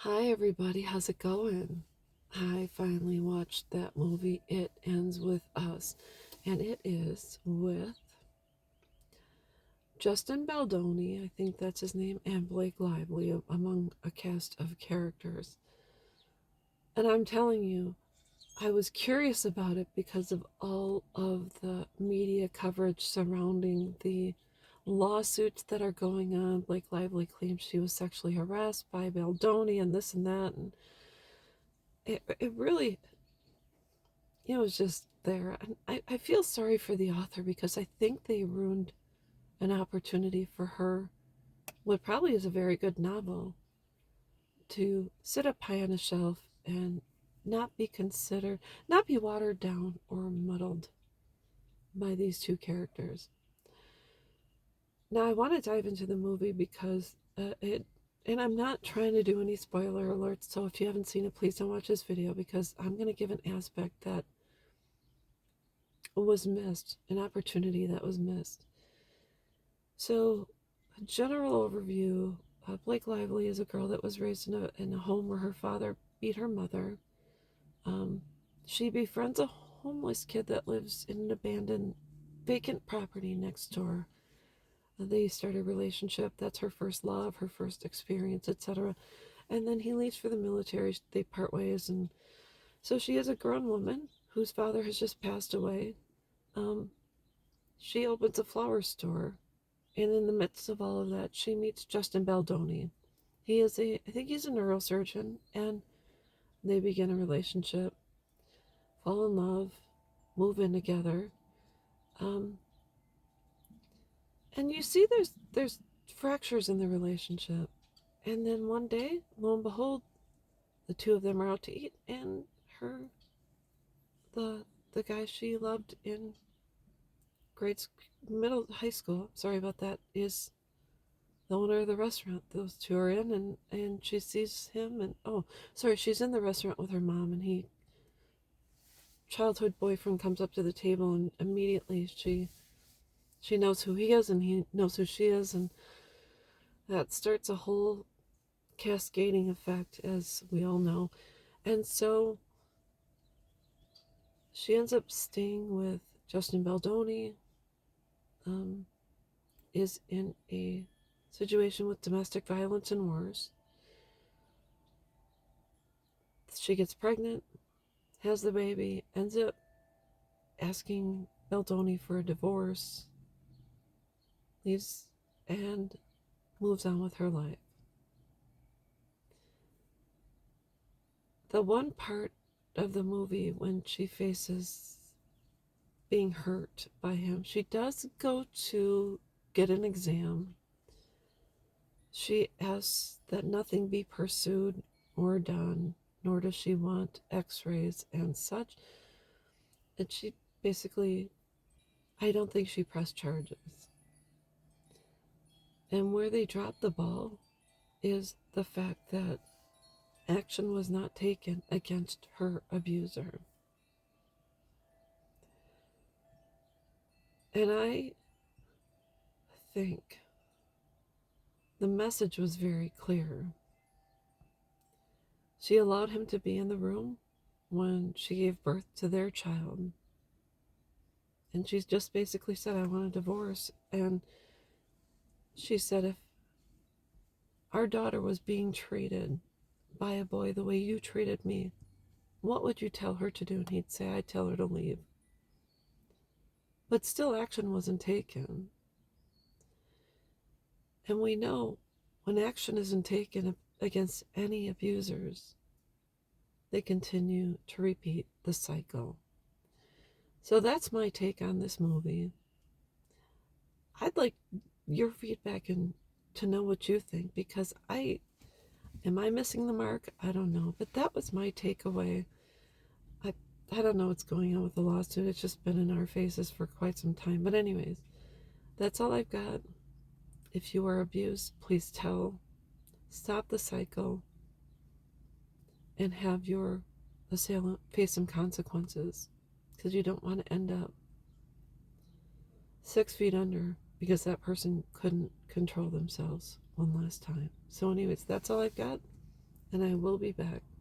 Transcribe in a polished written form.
Hi, everybody. How's it going? I finally watched that movie, It Ends With Us, and it is with Justin Baldoni, I think that's his name, and Blake Lively, among a cast of characters. And I'm telling you, I was curious about it because of all of the media coverage surrounding the lawsuits that are going on. Blake Lively claims she was sexually harassed by Baldoni and this and that, and it really it was just there. And I feel sorry for the author because I think they ruined an opportunity for her, what probably is a very good novel, to sit up high on a shelf and not be considered, not be watered down or muddled by these two characters. Now, I want to dive into the movie because and I'm not trying to do any spoiler alerts, so if you haven't seen it, please don't watch this video because I'm going to give an aspect that was missed, an opportunity that was missed. So, a general overview, Blake Lively is a girl that was raised in a home where her father beat her mother. Um, she befriends a homeless kid that lives in an abandoned, vacant property next door. They start a relationship. That's her first love, her first experience, etc. And then he leaves for the military. They part ways. And so she is a grown woman whose father has just passed away. Um, she opens a flower store. And in the midst of all of that, she meets Justin Baldoni. I think he's a neurosurgeon, and they begin a relationship, fall in love, move in together. Um, and you see there's fractures in the relationship. And then one day, lo and behold, the two of them are out to eat, and her, the the guy she loved in middle high school, sorry about that, is the owner of the restaurant those two are in, and she sees him, and oh, sorry, she's in the restaurant with her mom, and he childhood boyfriend comes up to the table, and immediately she knows who he is and he knows who she is, and that starts a whole cascading effect, as we all know. And so she ends up staying with Justin Baldoni, um, is in a situation with domestic violence and worse. She gets pregnant, has the baby, ends up asking Baldoni for a divorce, leaves, and moves on with her life. The one part of the movie when she faces being hurt by him, she does go to get an exam. She asks that nothing be pursued or done, nor does she want x-rays and such. And she basically, I don't think she pressed charges. And where they dropped the ball is the fact that action was not taken against her abuser. And I think the message was very clear. She allowed him to be in the room when she gave birth to their child. And she's just basically said, I want a divorce. And she said, if our daughter was being treated by a boy the way you treated me, what would you tell her to do? And he'd say, I'd tell her to leave. But still, action wasn't taken. And we know when action isn't taken against any abusers, they continue to repeat the cycle. So that's my take on this movie. I'd like your feedback and to know what you think, because am I missing the mark? I don't know, but that was my takeaway. I I don't know what's going on with the lawsuit. It's just been in our faces for quite some time. But anyways, that's all I've got. If you are abused, please tell. Stop the cycle and have your assailant face some consequences, because you don't want to end up 6 feet under because that person couldn't control themselves one last time. So anyways, that's all I've got. and I will be back.